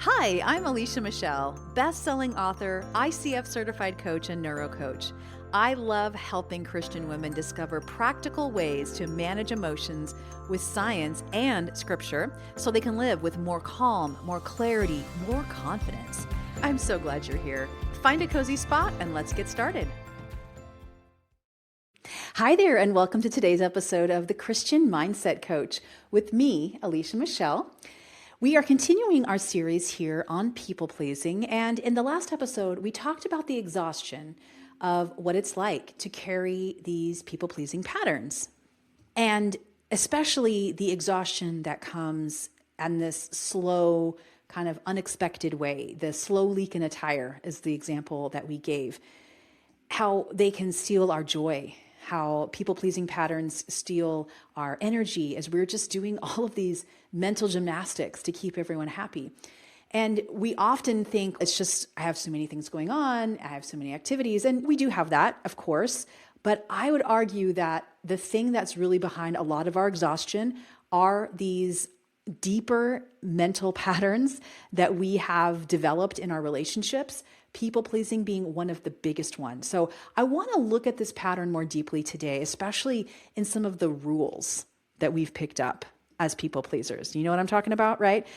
Hi, I'm Alicia Michelle, best-selling author, ICF certified coach, and neurocoach. I love helping Christian women discover practical ways to manage emotions with science and scripture so they can live with more calm, more clarity, more confidence. I'm so glad you're here. Find a cozy spot and let's get started. Hi there, and welcome to today's episode of The Christian Mindset Coach with me, Alicia Michelle. We are continuing our series here on people pleasing, and in the last episode, we talked about the exhaustion of what it's like to carry these people pleasing patterns, and especially the exhaustion that comes in this slow, kind of unexpected way. The slow leak in a tire is the example that we gave. How they can steal our joy, how people-pleasing patterns steal our energy as we're just doing all of these mental gymnastics to keep everyone happy. And we often think it's just, I have so many things going on, I have so many activities, and we do have that, of course. But I would argue that the thing that's really behind a lot of our exhaustion are these deeper mental patterns that we have developed in our relationships, people pleasing being one of the biggest ones. So I want to look at this pattern more deeply today, especially in some of the rules that we've picked up as people pleasers. You know what I'm talking about, right?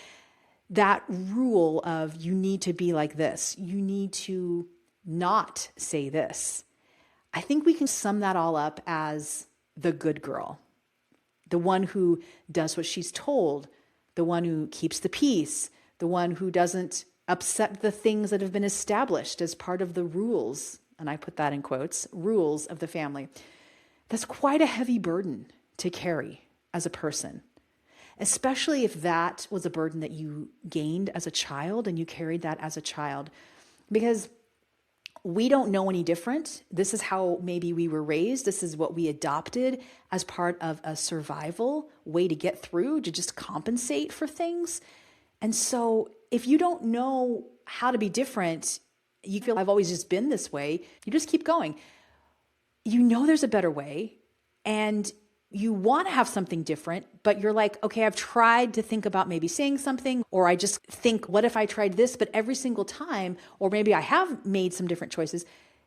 That rule of you need to be like this, you need to not say this. I think we can sum that all up as the good girl, the one who does what she's told, the one who keeps the peace, the one who doesn't upset the things that have been established as part of the rules, and I put that in quotes, rules of the family. That's quite a heavy burden to carry as a person, especially if that was a burden that you gained as a child and you carried that as a child, because we don't know any different. This is how maybe we were raised. This is what we adopted as part of a survival way to get through, to just compensate for things. And so if you don't know how to be different, you feel I've always just been this way, you just keep going. You know there's a better way and you want to have something different, but you're like, okay, I've tried to think about maybe saying something, or I just think, what if I tried this? But every single time, or maybe I have made some different choices,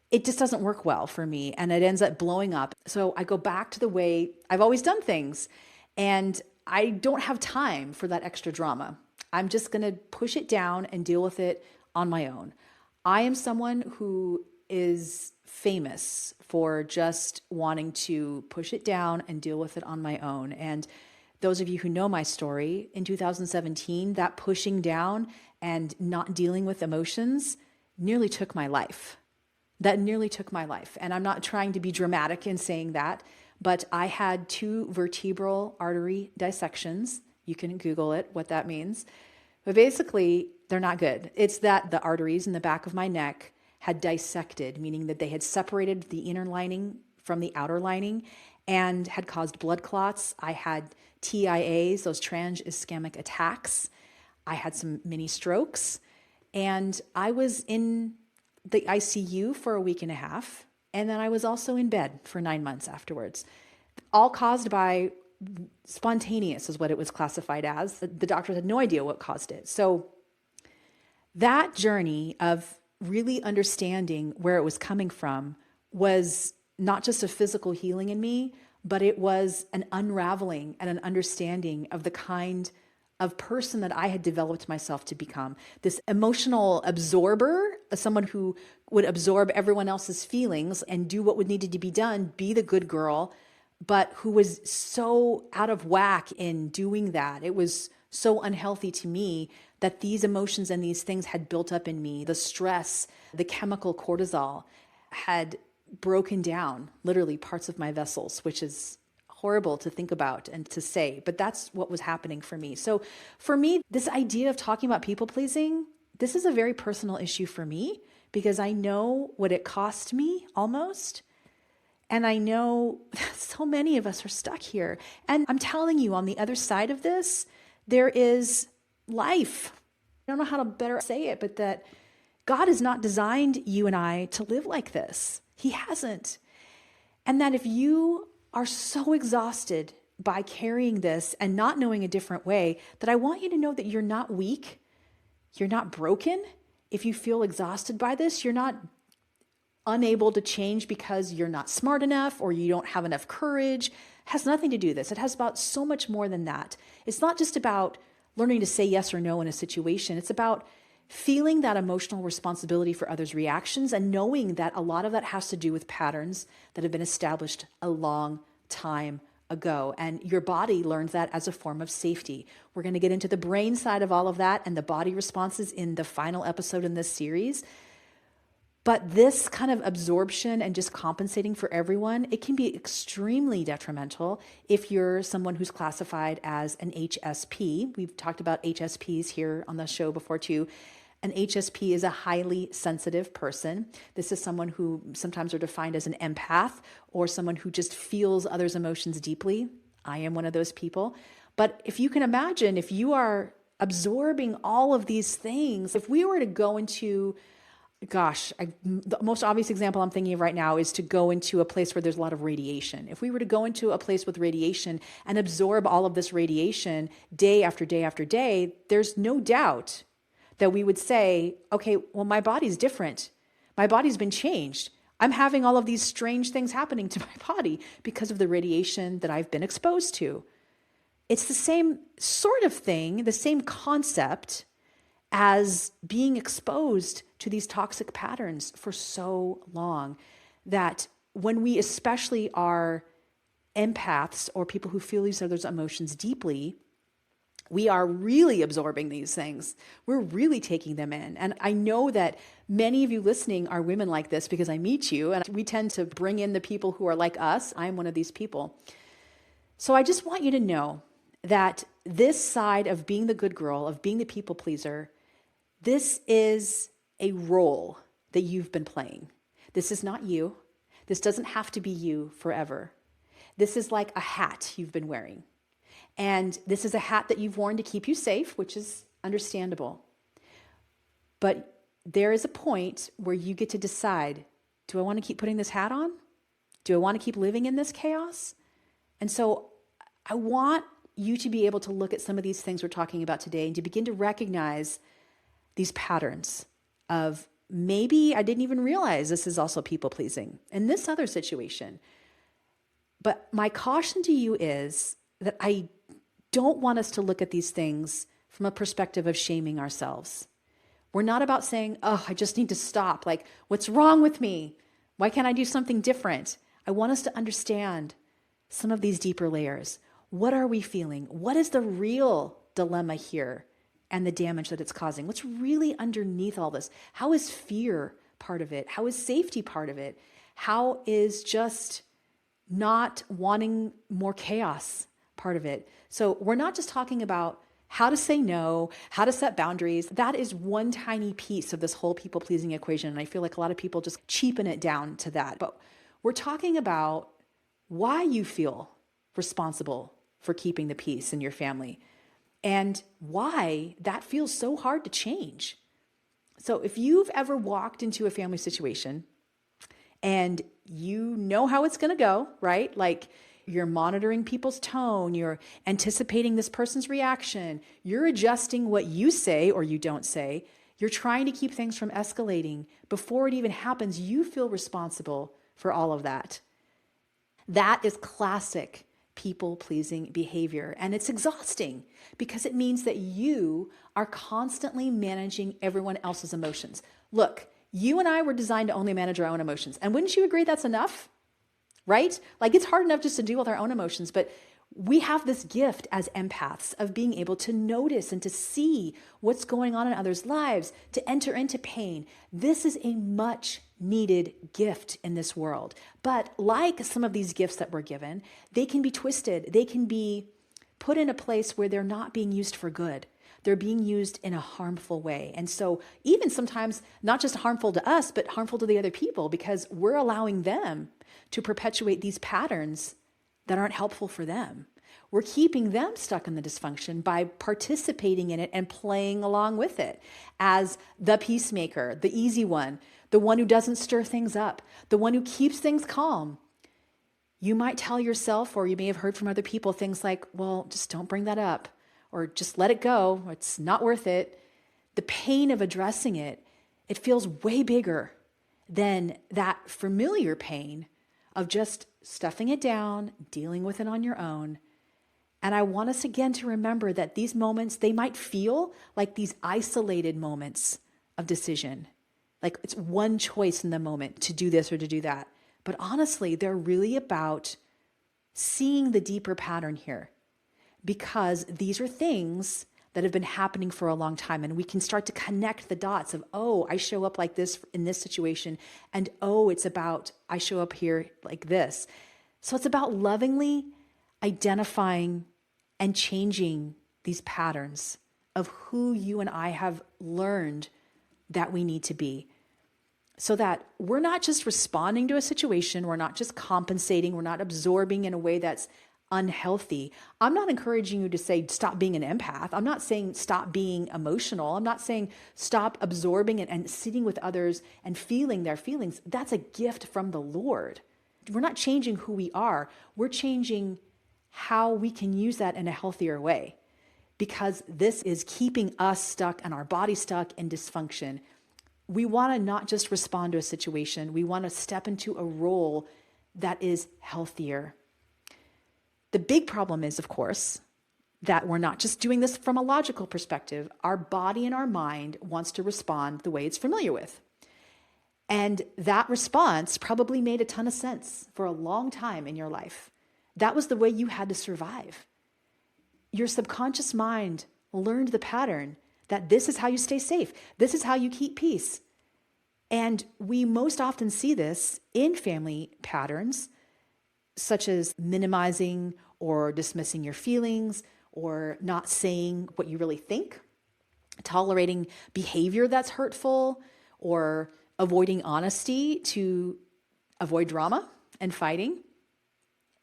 it just doesn't work well for me and it ends up blowing up. So I go back to the way I've always done things and I don't have time for that extra drama. I'm just going to push it down and deal with it on my own. I am someone who is famous for just wanting to push it down and deal with it on my own. And those of you who know my story, in 2017, that pushing down and not dealing with emotions nearly took my life. That nearly took my life. And I'm not trying to be dramatic in saying that, but I had 2 vertebral artery dissections. You can Google it, what that means. But basically, they're not good. It's that the arteries in the back of my neck had dissected, meaning that they had separated the inner lining from the outer lining and had caused blood clots. I had TIAs, those trans-ischemic attacks. I had some mini strokes. And I was in the ICU for a week and a half. And then I was also in bed for 9 months afterwards. All caused by spontaneous is what it was classified as. The doctors had no idea what caused it. So that journey of really understanding where it was coming from was not just a physical healing in me, but it was an unraveling and an understanding of the kind of person that I had developed myself to become. This emotional absorber, someone who would absorb everyone else's feelings and do what would needed to be done, be the good girl, but who was so out of whack in doing that. It was so unhealthy to me that these emotions and these things had built up in me. The stress, the chemical cortisol had broken down literally parts of my vessels, which is horrible to think about and to say, but that's what was happening for me. So for me, this idea of talking about people pleasing, this is a very personal issue for me because I know what it cost me almost. And I know so many of us are stuck here. And I'm telling you, on the other side of this, there is life. I don't know how to better say it, but that God has not designed you and I to live like this. He hasn't. And that if you are so exhausted by carrying this and not knowing a different way, that I want you to know that you're not weak. You're not broken. If you feel exhausted by this, you're not unable to change because you're not smart enough or you don't have enough courage. It has nothing to do with this. It has about so much more than that. It's not just about learning to say yes or no in a situation. It's about feeling that emotional responsibility for others' reactions and knowing that a lot of that has to do with patterns that have been established a long time ago. And your body learns that as a form of safety. We're going to get into the brain side of all of that and the body responses in the final episode in this series. But this kind of absorption and just compensating for everyone, it can be extremely detrimental if you're someone who's classified as an HSP. We've talked about HSPs here on the show before too. An HSP is a highly sensitive person. This is someone who sometimes are defined as an empath or someone who just feels others' emotions deeply. I am one of those people. But if you can imagine, if you are absorbing all of these things, if we were to go into the most obvious example I'm thinking of right now is to go into a place where there's a lot of radiation. If we were to go into a place with radiation and absorb all of this radiation day after day after day, there's no doubt that we would say, okay, well, my body's different. My body's been changed. I'm having all of these strange things happening to my body because of the radiation that I've been exposed to. It's the same sort of thing, the same concept as being exposed to these toxic patterns for so long that when we especially are empaths or people who feel each other's emotions deeply, we are really absorbing these things. We're really taking them in. And I know that many of you listening are women like this because I meet you and we tend to bring in the people who are like us. I'm one of these people. So I just want you to know that this side of being the good girl, of being the people pleaser, this is a role that you've been playing. This is not you. This doesn't have to be you forever. This is like a hat you've been wearing. And this is a hat that you've worn to keep you safe, which is understandable. But there is a point where you get to decide, do I want to keep putting this hat on? Do I want to keep living in this chaos? And so I want you to be able to look at some of these things we're talking about today and to begin to recognize these patterns of maybe I didn't even realize this is also people pleasing in this other situation. But my caution to you is that I don't want us to look at these things from a perspective of shaming ourselves. We're not about saying, oh, I just need to stop. Like, what's wrong with me? Why can't I do something different? I want us to understand some of these deeper layers. What are we feeling? What is the real dilemma here and the damage that it's causing? What's really underneath all this? How is fear part of it? How is safety part of it? How is just not wanting more chaos part of it? So we're not just talking about how to say no, how to set boundaries. That is one tiny piece of this whole people-pleasing equation. And I feel like a lot of people just cheapen it down to that. But we're talking about why you feel responsible for keeping the peace in your family and why that feels so hard to change. So if you've ever walked into a family situation and you know how it's going to go, right? Like you're monitoring people's tone, you're anticipating this person's reaction, you're adjusting what you say or you don't say, you're trying to keep things from escalating. Before it even happens, you feel responsible for all of that. That is classic people-pleasing behavior. And it's exhausting because it means that you are constantly managing everyone else's emotions. Look, you and I were designed to only manage our own emotions. And wouldn't you agree that's enough? Right? Like it's hard enough just to deal with our own emotions, but we have this gift as empaths of being able to notice and to see what's going on in others' lives, to enter into pain. This is a much needed gift in this world. But like some of these gifts that we're given, they can be twisted. They can be put in a place where they're not being used for good. They're being used in a harmful way. And so even sometimes not just harmful to us, but harmful to the other people because we're allowing them to perpetuate these patterns that aren't helpful for them. We're keeping them stuck in the dysfunction by participating in it and playing along with it as the peacemaker, the easy one, the one who doesn't stir things up, the one who keeps things calm. You might tell yourself, or you may have heard from other people, things like, well, just don't bring that up, or just let it go, it's not worth it. the pain of addressing it, it feels way bigger than that familiar pain of just stuffing it down, dealing with it on your own. And I want us again to remember that these moments, they might feel like these isolated moments of decision. Like it's one choice in the moment to do this or to do that. But honestly, they're really about seeing the deeper pattern here, because these are things that have been happening for a long time. And we can start to connect the dots of, oh, I show up like this in this situation. And oh, it's about, I show up here like this. So it's about lovingly identifying and changing these patterns of who you and I have learned that we need to be, so that we're not just responding to a situation, we're not just compensating, we're not absorbing in a way that's unhealthy. I'm not encouraging you to say stop being an empath. I'm not saying stop being emotional. I'm not saying stop absorbing and sitting with others and feeling their feelings. That's a gift from the Lord. We're not changing who we are. We're changing how we can use that in a healthier way, because this is keeping us stuck and our body stuck in dysfunction. We want to not just respond to a situation. We want to step into a role that is healthier. The big problem is, of course, that we're not just doing this from a logical perspective. Our body and our mind wants to respond the way it's familiar with. And that response probably made a ton of sense for a long time in your life. That was the way you had to survive. Your subconscious mind learned the pattern that this is how you stay safe. This is how you keep peace. And we most often see this in family patterns, such as minimizing or dismissing your feelings, or not saying what you really think, tolerating behavior that's hurtful, or avoiding honesty to avoid drama and fighting.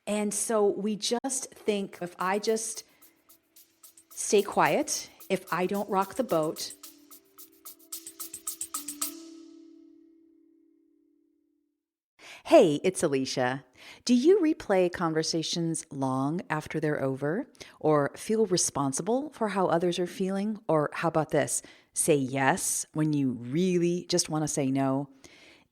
And so we just think, if I just stay quiet, if I don't rock the boat, hey, it's Alicia. Do you replay conversations long after they're over, or feel responsible for how others are feeling? Or how about this? Say yes when you really just want to say no?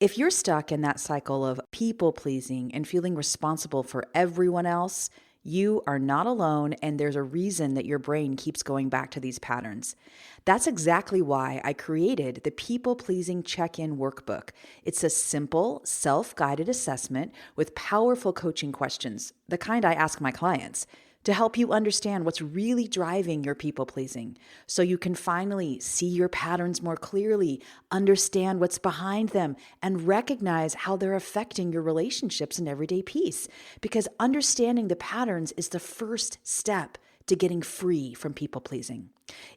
If you're stuck in that cycle of people pleasing and feeling responsible for everyone else, you are not alone, and there's a reason that your brain keeps going back to these patterns. That's exactly why I created the People Pleasing Check-In Workbook. It's a simple, self-guided assessment with powerful coaching questions, the kind I ask my clients, to help you understand what's really driving your people pleasing, so you can finally see your patterns more clearly, understand what's behind them, and recognize how they're affecting your relationships and everyday peace. Because understanding the patterns is the first step to getting free from people pleasing.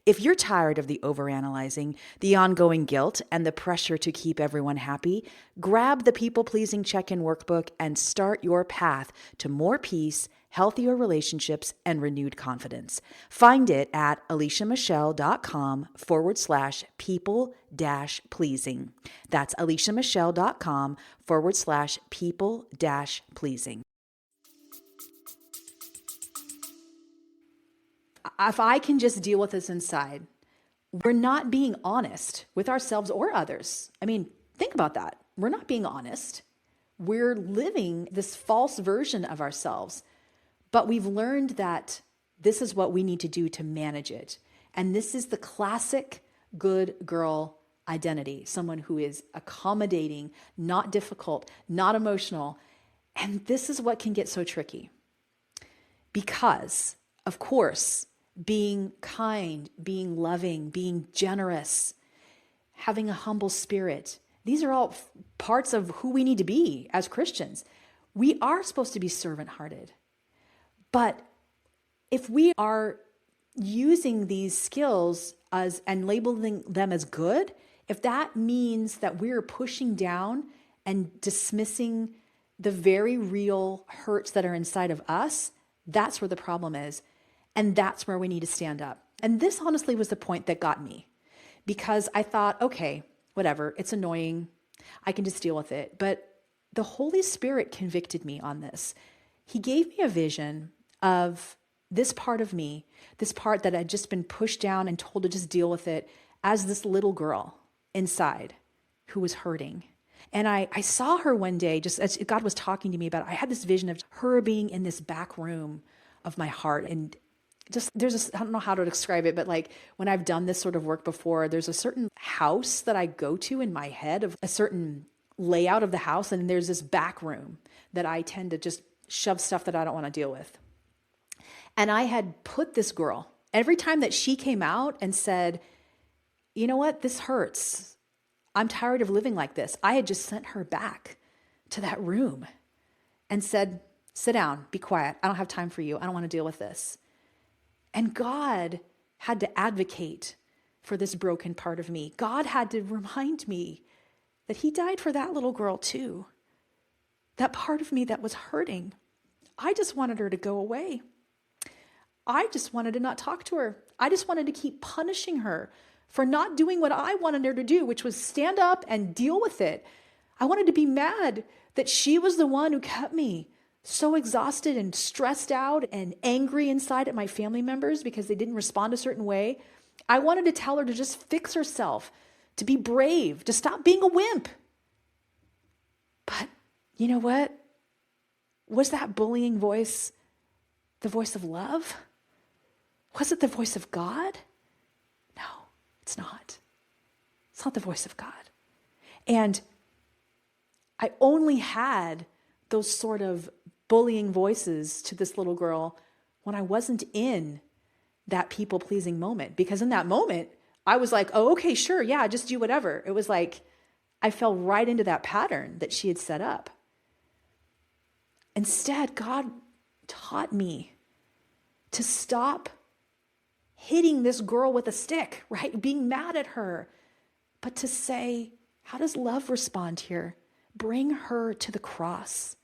If you're tired of the overanalyzing, the ongoing guilt, and the pressure to keep everyone happy, grab the People Pleasing Check-In Workbook and start your path to more peace, healthier relationships, and renewed confidence. Find it at aliciamichelle.com/people-pleasing. That's aliciamichelle.com/people-pleasing. If I can just deal with this inside, we're not being honest with ourselves or others. I mean, think about that. We're not being honest. We're living this false version of ourselves. But we've learned that this is what we need to do to manage it. And this is the classic good girl identity, someone who is accommodating, not difficult, not emotional. And this is what can get so tricky. Because, of course, being kind, being loving, being generous, having a humble spirit, these are all parts of who we need to be as Christians. We are supposed to be servant-hearted. But if we are using these skills and labeling them as good, if that means that we're pushing down and dismissing the very real hurts that are inside of us, that's where the problem is. And that's where we need to stand up. And this honestly was the point that got me, because I thought, okay, whatever, it's annoying. I can just deal with it. But the Holy Spirit convicted me on this. He gave me a vision of this part of me, this part that had just been pushed down and told to just deal with it as this little girl inside who was hurting. And I saw her one day, just as God was talking to me about it, I had this vision of her being in this back room of my heart. And just there's this, I don't know how to describe it, but like when I've done this sort of work before, there's a certain house that I go to in my head of a certain layout of the house. And there's this back room that I tend to just shove stuff that I don't want to deal with. And I had put this girl, every time that she came out and said, you know what, this hurts. I'm tired of living like this. I had just sent her back to that room and said, sit down, be quiet. I don't have time for you. I don't want to deal with this. And God had to advocate for this broken part of me. God had to remind me that he died for that little girl too. That part of me that was hurting. I just wanted her to go away. I just wanted to not talk to her. I just wanted to keep punishing her for not doing what I wanted her to do, which was stand up and deal with it. I wanted to be mad that she was the one who kept me so exhausted and stressed out and angry inside at my family members because they didn't respond a certain way. I wanted to tell her to just fix herself, to be brave, to stop being a wimp. But you know what? Was that bullying voice the voice of love? Was it the voice of God? No, it's not. It's not the voice of God. And I only had those sort of bullying voices to this little girl when I wasn't in that people-pleasing moment. Because in that moment, I was like, oh, okay, sure, yeah, just do whatever. It was like I fell right into that pattern that she had set up. Instead, God taught me to stop hitting this girl with a stick, right? Being mad at her, but to say, how does love respond here? Bring her to the cross.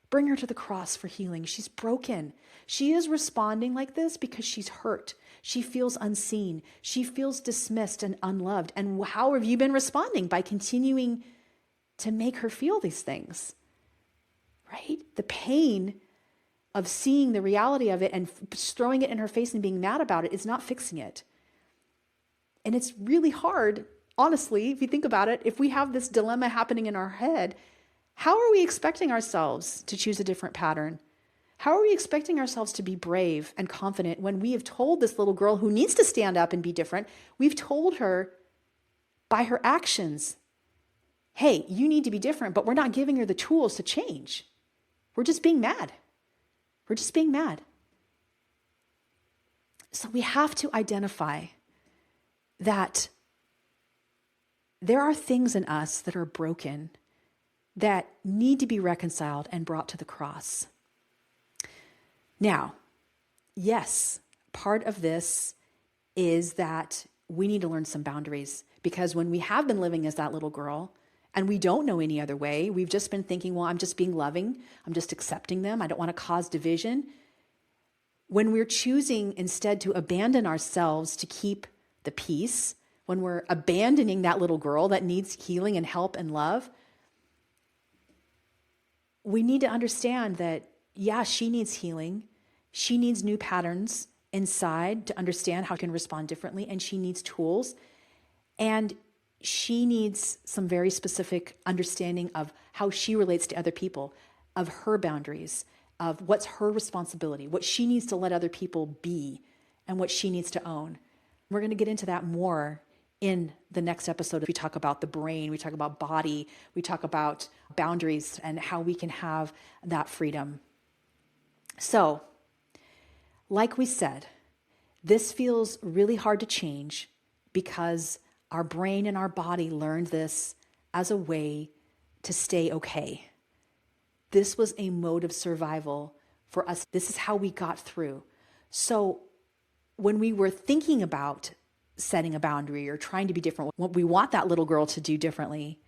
Bring her to the cross for healing. She's broken. She is responding like this because she's hurt. She feels unseen. She feels dismissed and unloved. And how have you been responding? By continuing to make her feel these things, right? The pain of seeing the reality of it and throwing it in her face and being mad about it is not fixing it. And it's really hard, honestly, if you think about it, if we have this dilemma happening in our head, how are we expecting ourselves to choose a different pattern? How are we expecting ourselves to be brave and confident when we have told this little girl who needs to stand up and be different, we've told her by her actions, hey, you need to be different, but we're not giving her the tools to change. We're just being mad. We're just being mad. So we have to identify that there are things in us that are broken that need to be reconciled and brought to the cross. Now, yes, part of this is that we need to learn some boundaries, because when we have been living as that little girl and we don't know any other way, we've just been thinking, well, I'm just being loving, I'm just accepting them, I don't want to cause division. When we're choosing instead to abandon ourselves to keep the peace, when we're abandoning that little girl that needs healing and help and love, we need to understand that, yeah, she needs healing. She needs new patterns inside to understand how she can respond differently, and she needs tools. And she needs some very specific understanding of how she relates to other people, of her boundaries, of what's her responsibility, what she needs to let other people be, and what she needs to own. We're going to get into that more in the next episode. We talk about the brain, we talk about body, we talk about boundaries and how we can have that freedom. So, like we said, this feels really hard to change because our brain and our body learned this as a way to stay okay. This was a mode of survival for us. This is how we got through. So when we were thinking about setting a boundary or trying to be different, what we want that little girl to do differently,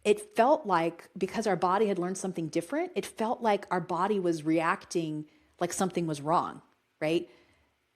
it felt like, because our body had learned something different, it felt like our body was reacting like something was wrong, right?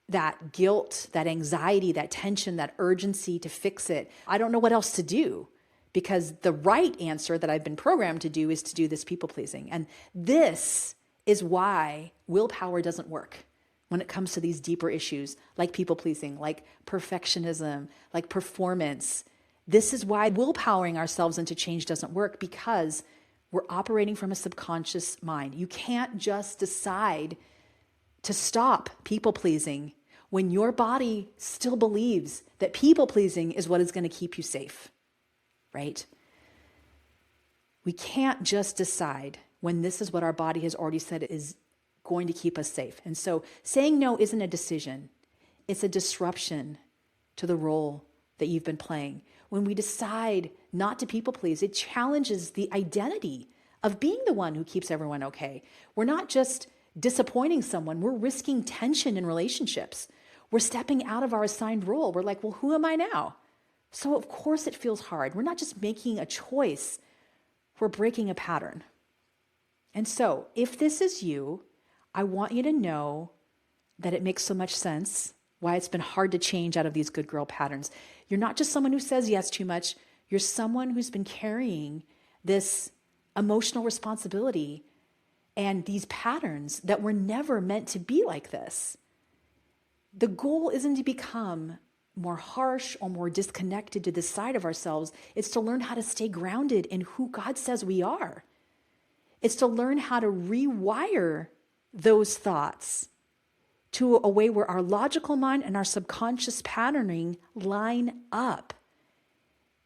That guilt, that anxiety, that tension, that urgency to fix it. I don't know what else to do, because the right answer that I've been programmed to do is to do this people pleasing. And this is why willpower doesn't work, when it comes to these deeper issues like people pleasing, like perfectionism, like performance. This is why willpowering ourselves into change doesn't work, because we're operating from a subconscious mind. You can't just decide to stop people pleasing when your body still believes that people pleasing is what is going to keep you safe, right? We can't just decide when this is what our body has already said is going to keep us safe. And so saying no isn't a decision. It's a disruption to the role that you've been playing. When we decide not to people please, it challenges the identity of being the one who keeps everyone okay. We're not just disappointing someone, we're risking tension in relationships. We're stepping out of our assigned role. We're like, well, who am I now? So of course it feels hard. We're not just making a choice, we're breaking a pattern. And so if this is you, I want you to know that it makes so much sense why it's been hard to change out of these good girl patterns. You're not just someone who says yes too much. You're someone who's been carrying this emotional responsibility and these patterns that were never meant to be like this. The goal isn't to become more harsh or more disconnected to this side of ourselves. It's to learn how to stay grounded in who God says we are. It's to learn how to rewire those thoughts to a way where our logical mind and our subconscious patterning line up.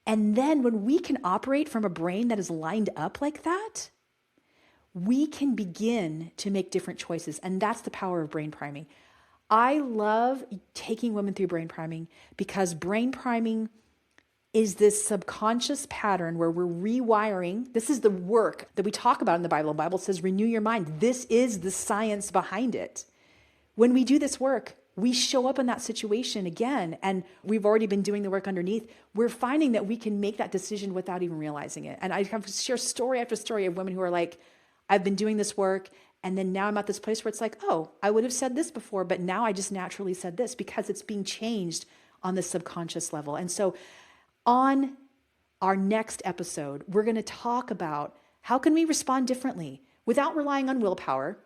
And then when we can operate from a brain that is lined up like that, we can begin to make different choices. And that's the power of brain priming. I love taking women through brain priming because brain priming is this subconscious pattern where we're rewiring. This is the work that we talk about in the Bible. The Bible says, renew your mind. This is the science behind it. When we do this work, we show up in that situation again, and we've already been doing the work underneath. We're finding that we can make that decision without even realizing it. And I have share story after story of women who are like, I've been doing this work, and then now I'm at this place where it's like, oh, I would have said this before, but now I just naturally said this because it's being changed on the subconscious level. And so on our next episode, we're going to talk about how can we respond differently without relying on willpower,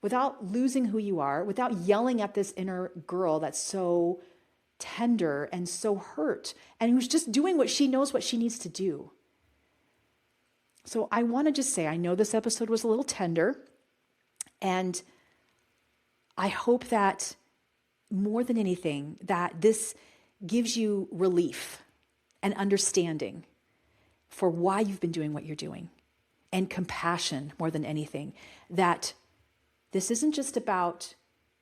without losing who you are, without yelling at this inner girl that's so tender and so hurt and who's just doing what she knows what she needs to do. So I want to just say, I know this episode was a little tender, and I hope that more than anything, that this gives you relief and understanding for why you've been doing what you're doing, and compassion more than anything, that this isn't just about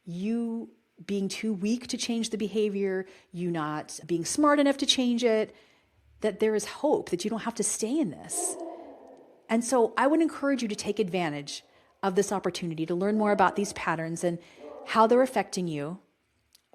you being too weak to change the behavior, you not being smart enough to change it, that there is hope, that you don't have to stay in this. And so I would encourage you to take advantage of this opportunity to learn more about these patterns and how they're affecting you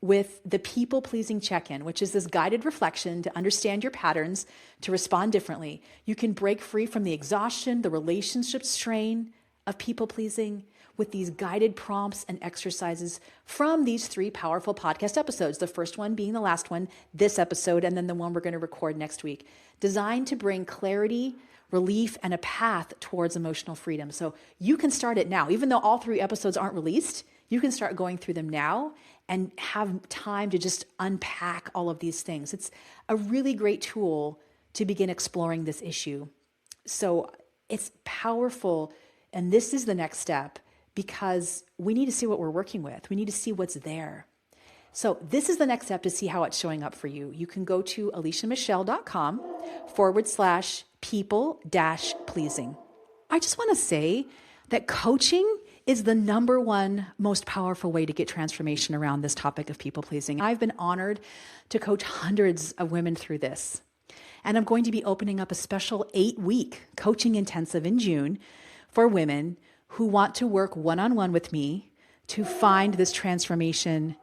with the people-pleasing check-in, which is this guided reflection to understand your patterns, to respond differently. You can break free from the exhaustion, the relationship strain of people-pleasing with these guided prompts and exercises from these 3 powerful podcast episodes. The first one being the last one, this episode, and then the one we're going to record next week, designed to bring clarity, relief, and a path towards emotional freedom. So you can start it now. Even though all 3 episodes aren't released, you can start going through them now and have time to just unpack all of these things. It's a really great tool to begin exploring this issue. So it's powerful, and this is the next step because we need to see what we're working with. We need to see what's there. So this is the next step to see how it's showing up for you. You can go to aliciamichelle.com/people-pleasing. I just want to say that coaching is the number one most powerful way to get transformation around this topic of people pleasing. I've been honored to coach hundreds of women through this. And I'm going to be opening up a special 8-week coaching intensive in June for women who want to work one-on-one with me to find this transformation,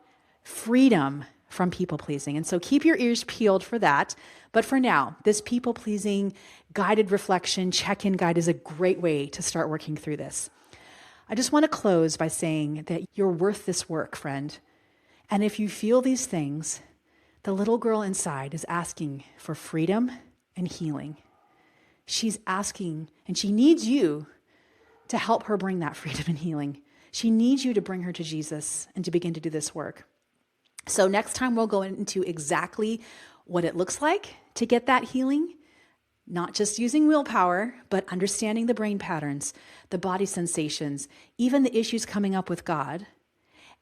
freedom from people-pleasing. And so keep your ears peeled for that. But for now, this people-pleasing guided reflection check-in guide is a great way to start working through this. I just want to close by saying that you're worth this work, friend. And if you feel these things, the little girl inside is asking for freedom and healing. She's asking, and she needs you to help her bring that freedom and healing. She needs you to bring her to Jesus and to begin to do this work. So next time we'll go into exactly what it looks like to get that healing, not just using willpower, but understanding the brain patterns, the body sensations, even the issues coming up with God,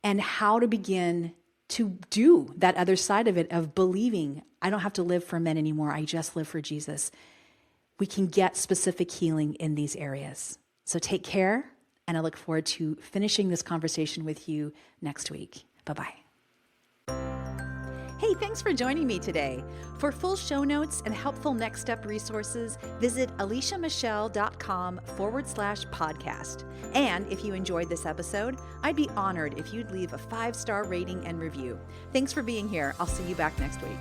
and how to begin to do that other side of it of believing, I don't have to live for men anymore, I just live for Jesus. We can get specific healing in these areas. So take care, and I look forward to finishing this conversation with you next week. Bye-bye. Hey, thanks for joining me today. For full show notes and helpful next step resources, visit aliciamichelle.com/podcast. And if you enjoyed this episode, I'd be honored if you'd leave a 5-star rating and review. Thanks for being here. I'll see you back next week.